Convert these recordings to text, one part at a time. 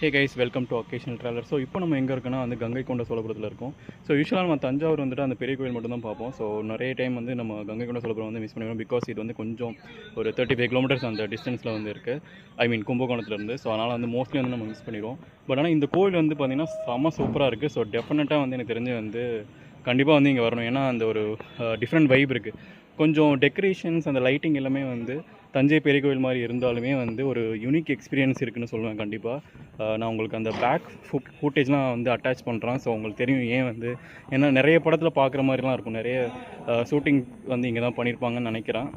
Hey guys, welcome to vocational traveller. So இப்போ நம்ம எங்கே இருக்கோன்னா வந்து கங்கை கொண்ட சோழபுரத்தில் இருக்கோம். ஸோ யூஸ்வலாக நம்ம தஞ்சாவூர் வந்துட்டு அந்த பெரிய கோயில் மட்டும் தான் பார்ப்போம். ஸோ நிறைய டைம் வந்து நம்ம கங்கை கொண்ட சோழபுரம் வந்து மிஸ் பண்ணிடுவோம். பிகாஸ் இது வந்து கொஞ்சம் ஒரு 35 கிலோமீட்டர்ஸ் அந்த டிஸ்டன்ஸில் வந்து இருக்குது. ஐ மீன் கும்பகோணத்துலேருந்து. ஸோ அதனால் வந்து மோஸ்ட்லி வந்து நம்ம மிஸ் பண்ணிடுவோம். பட் ஆனால் இந்த கோயில் வந்து பார்த்திங்கன்னா செம்ம சூப்பராக இருக்குது. ஸோ டெஃபினட்டாக வந்து எனக்கு தெரிஞ்சு வந்து கண்டிப்பாக வந்து இங்கே வரணும். ஏன்னா அந்த ஒரு டிஃப்ரெண்ட் வைப் இருக்குது. கொஞ்சம் டெக்கரேஷன்ஸ், அந்த லைட்டிங் எல்லாமே வந்து தஞ்சை பெரிய கோவில் மாதிரி இருந்தாலுமே வந்து ஒரு யூனிக் எக்ஸ்பீரியன்ஸ் இருக்குதுன்னு சொல்லுவேன். கண்டிப்பாக நான் உங்களுக்கு அந்த பேக் ஃபுட்டேஜ்லாம் வந்து அட்டாச் பண்ணுறேன். ஸோ உங்களுக்கு தெரியும் ஏன் வந்து, ஏன்னா நிறைய படத்தில் பார்க்குற மாதிரிலாம் இருக்கும். நிறைய ஷூட்டிங் வந்து இங்கே தான் பண்ணியிருப்பாங்கன்னு நினைக்கிறேன்.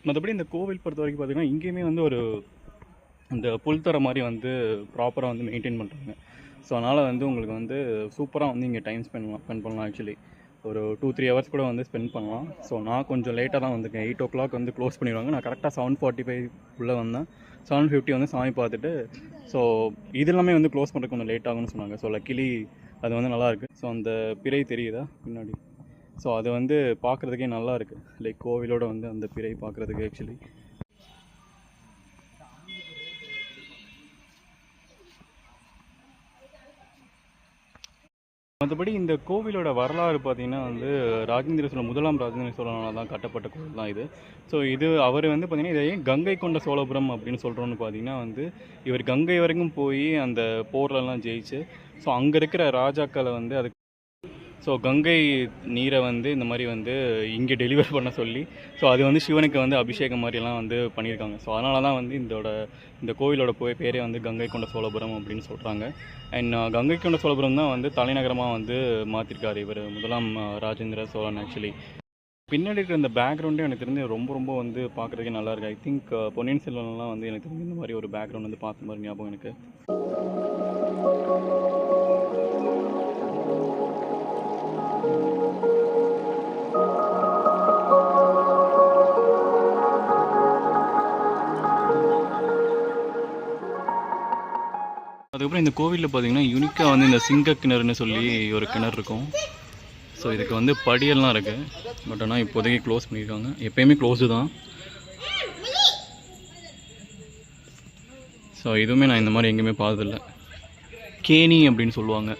மற்றபடி இந்த கோவில் பொறுத்த வரைக்கும் பார்த்திங்கன்னா இங்கேயுமே வந்து ஒரு இந்த புல்தர மாதிரி வந்து ப்ராப்பராக வந்து மெயின்டைன் பண்ணுறாங்க. ஸோ அதனால் வந்து உங்களுக்கு வந்து சூப்பராக வந்து இங்கே டைம் ஸ்பெண்ட் பண்ணலாம். ஆக்சுவலி ஒரு 2-3 ஹவர்ஸ் கூட வந்து ஸ்பெண்ட் பண்ணலாம். ஸோ நான் கொஞ்சம் லேட்டாக தான் வந்திருக்கேன். 8 o'clock வந்து க்ளோஸ் பண்ணிடுவாங்க. நான் கரெக்டாக 7:45 உள்ளே வந்தேன். 7:50 வந்து சாமி பார்த்துட்டு, ஸோ இது எல்லாமே வந்து க்ளோஸ் பண்ணுறதுக்கு கொஞ்சம் லேட் ஆகும்னு சொன்னாங்க. ஸோ லக்கிலி அது வந்து நல்லாயிருக்கு. ஸோ அந்த பிறை தெரியுதா பின்னாடி? ஸோ அது வந்து பார்க்குறதுக்கே நல்லா இருக்குது. லைக் கோவிலோட வந்து அந்த பிறை பார்க்குறதுக்கு ஆக்சுவலி. மற்றபடி இந்த கோவிலோட வரலாறு பார்த்திங்கன்னா வந்து ராஜேந்திர சோழன், முதலாம் ராஜேந்திர சோழனால் தான் கட்டப்பட்ட கோவில் தான் இது. ஸோ இது அவர் வந்து பார்த்திங்கன்னா இதை கங்கை கொண்ட சோழபுரம் அப்படின்னு சொல்கிறோன்னு பார்த்திங்கன்னா வந்து இவர் கங்கை வரைக்கும் போய் அந்த போர்லலாம் ஜெயிச்சு, ஸோ அங்கே இருக்கிற ராஜாக்களை வந்து அதுக்கு ஸோ கங்கை நீரை வந்து இந்த மாதிரி வந்து இங்கே டெலிவர் பண்ண சொல்லி, ஸோ அது வந்து சிவனுக்கு வந்து அபிஷேகம் மாதிரிலாம் வந்து பண்ணியிருக்காங்க. ஸோ அதனால தான் வந்து இந்த கோவிலோட பேரே வந்து கங்கை கொண்ட சோழபுரம் அப்படின்னு சொல்கிறாங்க. அண்ட் கங்கை கொண்ட சோழபுரம் தான் வந்து தலைநகரமாக வந்து மாற்றிருக்காரு இவர், முதலாம் ராஜேந்திர சோழன். ஆக்சுவலி பின்னாடி இருக்கிற இந்த பேக்ரவுண்டே எனக்கு தெரிஞ்சு ரொம்ப ரொம்ப வந்து பார்க்குறதுக்கே நல்லாயிருக்கு. ஐ திங்க் பொன்னியின் செல்வன்லாம் வந்து எனக்கு தெரிஞ்சு இந்த மாதிரி ஒரு பேக்ரவுண்ட் வந்து பார்த்த மாதிரி ஞாபகம் எனக்கு. அதுக்கப்புறம் இந்த கோவிலில் பார்த்திங்கன்னா யூனிக்காக வந்து இந்த சிங்க கிணறுன்னு சொல்லி ஒரு கிணறு இருக்கும். ஸோ இதுக்கு வந்து படியெல்லாம் இருக்குது. பட் ஆனால் இப்போதைக்கு க்ளோஸ் பண்ணியிருக்காங்க. எப்போயுமே க்ளோஸு தான். ஸோ இதுவுமே நான் இந்த மாதிரி எங்கேயுமே பார்த்ததில்லை. கேணி அப்படின்னு சொல்லுவாங்க.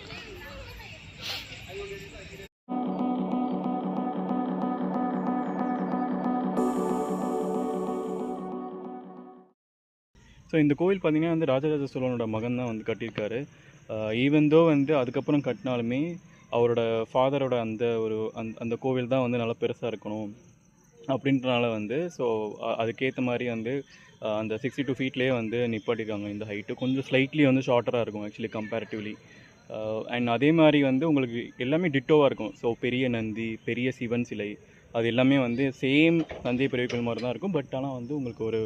ஸோ இந்த கோவில் பார்த்திங்கன்னா வந்து ராஜராஜ சோழனோட மகன் தான் வந்து கட்டியிருக்காரு. ஈவன் தோ வந்து அதுக்கப்புறம் கட்டினாலுமே அவரோட ஃபாதரோட அந்த கோவில் தான் வந்து நல்லா பெருசாக இருக்கணும் அப்படின்றனால வந்து, ஸோ அதுக்கேற்ற மாதிரி வந்து அந்த 62 ஃபீட்லேயே வந்து நிப்பாட்டிருக்காங்க. இந்த ஹைட்டு கொஞ்சம் ஸ்லைட்லி வந்து ஷார்ட்டராக இருக்கும் ஆக்சுவலி கம்பேரிட்டிவ்லி. அண்ட் அதே மாதிரி வந்து உங்களுக்கு எல்லாமே டிட்டோவாக இருக்கும். ஸோ பெரிய நந்தி, பெரிய சிவன் சிலை, அது எல்லாமே வந்து சேம் தஞ்சை பெரிய கோவில் மாதிரி தான் இருக்கும். பட் ஆனால் வந்து உங்களுக்கு ஒரு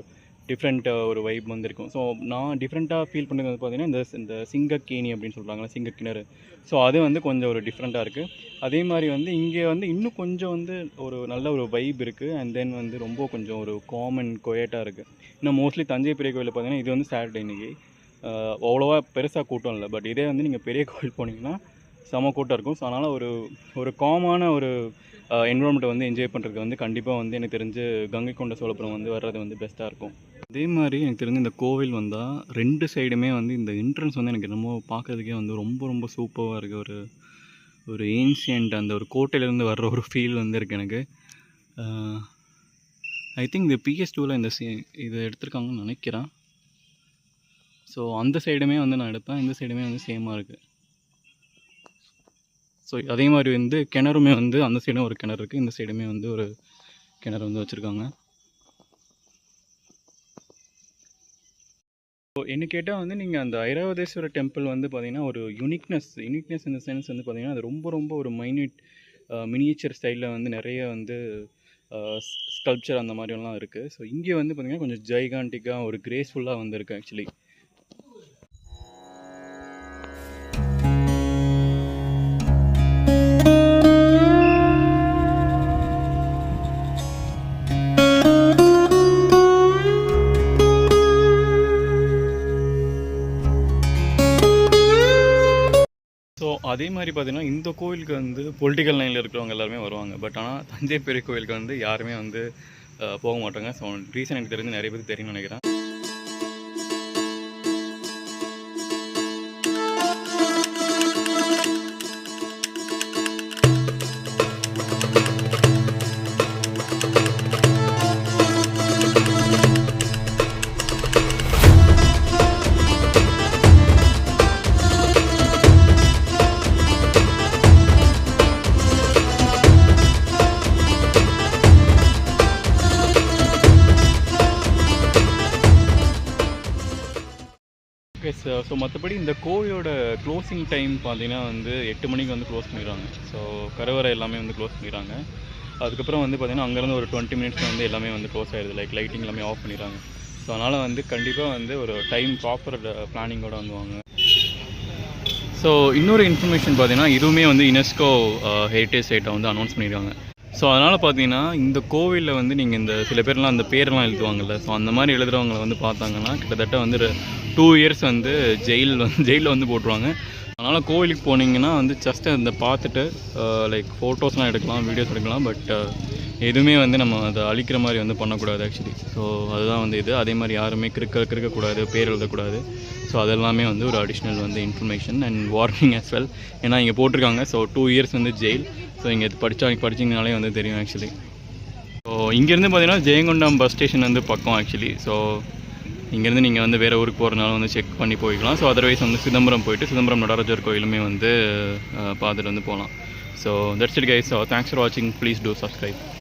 டிஃப்ரெண்ட் ஒரு வைப் வந்திருக்கும். ஸோ நான் டிஃப்ரெண்ட்டாக ஃபீல் பண்ணது வந்து பார்த்திங்கன்னா இந்த சிங்கக்கேணி அப்படின்னு சொல்கிறாங்களா, சிங்கக்கிணறு. ஸோ அது வந்து கொஞ்சம் ஒரு டிஃப்ரெண்ட்டாக இருக்குது. அதே மாதிரி வந்து இங்கே வந்து இன்னும் கொஞ்சம் வந்து ஒரு நல்ல ஒரு வைப் இருக்குது. அண்ட் தென் வந்து ரொம்ப கொஞ்சம் ஒரு காமன் கொயட்டாக இருக்குது. இன்னும் மோஸ்ட்லி தஞ்சை பெரிய கோயிலில் பார்த்திங்கன்னா இது வந்து சாட்டர்டே இன்றைக்கி. அவ்வளோவா பெருசாக கூட்டம் இல்லை. பட் இதே வந்து நீங்கள் பெரிய கோவில் போனீங்கன்னா செம கூட்டம் இருக்கும். ஸோ அதனால் ஒரு காமான ஒரு என்விரான்மெண்ட்டை வந்து என்ஜாய் பண்ணுறதுக்கு வந்து கண்டிப்பாக வந்து எனக்கு தெரிஞ்சு கங்கை கொண்ட சோழபுரம் வந்து வர்றது வந்து பெஸ்ட்டாக இருக்கும். அதே மாதிரி எனக்கு தெரிஞ்சு இந்த கோவில் வந்தால் 2 சைடுமே வந்து இந்த என்ட்ரன்ஸ் வந்து எனக்கு என்னமோ பார்க்குறதுக்கே வந்து ரொம்ப ரொம்ப சூப்பராக இருக்குது. ஒரு ஏன்ஷியன்ட் அந்த ஒரு கோட்டையிலேருந்து வர்ற ஒரு ஃபீல் வந்து இருக்குது எனக்கு. ஐ திங்க் இந்த PS2வில் இதை எடுத்திருக்காங்கன்னு நினைக்கிறேன். ஸோ அந்த சைடுமே வந்து நான் எடுத்தேன், இந்த சைடுமே வந்து சேமாக இருக்குது. ஸோ அதே மாதிரி வந்து கிணறுமே வந்து அந்த சைடும் ஒரு கிணறு இருக்குது, இந்த சைடுமே வந்து ஒரு கிணறு வந்து வச்சுருக்காங்க. ஸோ என்ன கேட்டால் வந்து நீங்கள் அந்த ஐராவதேஸ்வரர் டெம்பிள் வந்து பார்த்திங்கன்னா ஒரு யூனிக்னஸ் இந்த சென்ஸ் வந்து பார்த்திங்கன்னா அது ரொம்ப ரொம்ப ஒரு மைன்யூட் மினியேச்சர் ஸ்டைலில் வந்து நிறைய வந்து ஸ்கல்ப்சர் அந்த மாதிரிலாம் இருக்குது. ஸோ இங்கே வந்து பார்த்திங்கன்னா கொஞ்சம் ஜைகான்டிக்காக ஒரு கிரேஸ்ஃபுல்லாக வந்து இருக்குது ஆக்சுவலி. ஸோ அதே மாதிரி பார்த்திங்கன்னா இந்த கோவிலுக்கு வந்து பொலிட்டிக்கல் லைனில் இருக்கிறவங்க எல்லாருமே வருவாங்க. பட் ஆனால் தஞ்சை பெரிய கோவிலுக்கு வந்து யாருமே வந்து போக மாட்டாங்க. ஸோ ரீசன் எனக்கு தெரிஞ்சு நிறைய பேருக்கு தெரியும்னு நினைக்கிறேன். ஸோ மற்றபடி இந்த கோவிலோட க்ளோசிங் டைம் பார்த்தீங்கன்னா வந்து 8 மணிக்கு வந்து க்ளோஸ் பண்ணிடுறாங்க. ஸோ கருவறை எல்லாமே வந்து க்ளோஸ் பண்ணிடுறாங்க. அதுக்கப்புறம் வந்து பார்த்திங்கன்னா அங்கேருந்து ஒரு 20 மினிட்ஸ் வந்து எல்லாமே வந்து க்ளோஸ் ஆகிடுது. லைட்டிங் எல்லாமே ஆஃப் பண்ணிடுறாங்க. ஸோ அதனால் வந்து கண்டிப்பாக வந்து ஒரு டைம் ப்ராப்பர் பிளானிங்கோடு வந்துவாங்க. ஸோ இன்னொரு இன்ஃபர்மேஷன் பார்த்தீங்கன்னா இதுவுமே வந்து யுனெஸ்கோ ஹெரிட்டேஜ் சைட்டை வந்து அனௌன்ஸ் பண்ணியிருக்காங்க. ஸோ அதனால் பார்த்தீங்கன்னா இந்த கோவிலில் வந்து நீங்கள் இந்த சில பேர்லாம் அந்த பேரெல்லாம் எழுதுவாங்கள்ல, ஸோ அந்த மாதிரி எழுதுகிறவங்களை வந்து பார்த்தாங்கன்னா கிட்டத்தட்ட வந்து 2 இயர்ஸ் வந்து ஜெயிலில் வந்து போட்டுருவாங்க. அதனால் கோவிலுக்கு போனீங்கன்னா வந்து ஜஸ்ட் அந்த பார்த்துட்டு லைக் ஃபோட்டோஸ்லாம் எடுக்கலாம், வீடியோஸ் எடுக்கலாம். பட் எதுவுமே வந்து நம்ம அதை அழிக்கிற மாதிரி வந்து பண்ணக்கூடாது ஆக்சுவலி. ஸோ அதுதான் வந்து இது. அதே மாதிரி யாருமே கிறுக்கக்கூடாது, பேர் எழுதக்கூடாது. ஸோ அதெல்லாமே வந்து ஒரு அடிஷ்னல் வந்து information and warning as well. ஏன்னா இங்கே போட்டிருக்காங்க ஸோ 2 இயர்ஸ் வந்து ஜெயில். ஸோ இங்கே படிச்சிங்கனாலே வந்து தெரியும் ஆக்சுவலி. ஸோ இங்கேருந்து பார்த்தீங்கன்னா ஜெயங்கொண்டம் பஸ் ஸ்டேஷன் வந்து பக்கம் ஆக்சுவலி. ஸோ இங்கேருந்து நீங்கள் வந்து வேறு ஊருக்கு போகிறதுனால வந்து செக் பண்ணி போய்க்கலாம். ஸோ அதர்வைஸ் வந்து சிதம்பரம் போயிட்டு சிதம்பரம் நடராஜர் கோயிலுமே வந்து பார்த்துட்டு வந்து போகலாம். So that's it guys. So thanks for வாட்சிங். Please do subscribe.